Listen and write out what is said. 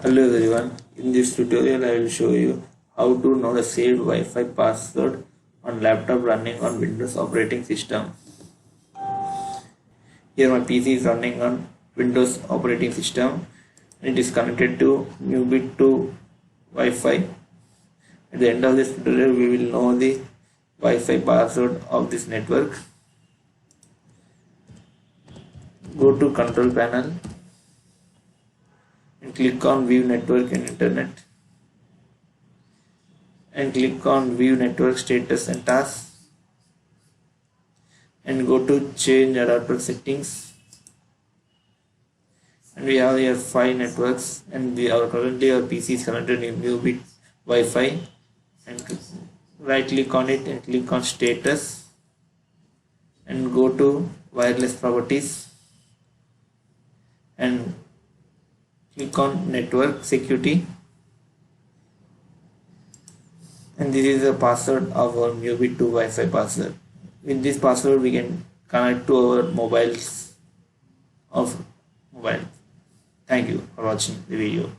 Hello everyone, in this tutorial I will show you how to know the saved Wi-Fi password on laptop running on Windows operating system. Here my PC is running on Windows operating system. It is connected to Nubit to Wi-Fi. At the end of this tutorial we will know the Wi-Fi password of this network. Go to control panel and click on view network and internet and click on view network status and tasks and go to change adapter settings, and we have here 5 networks and currently our PC is connected in Nubit Wi-Fi, and right click on it and click on status and go to wireless properties and click on network security, and this is the password of our Nubit to Wi-Fi password. With this password we can connect to our mobiles of mobile. Thank you for watching the video.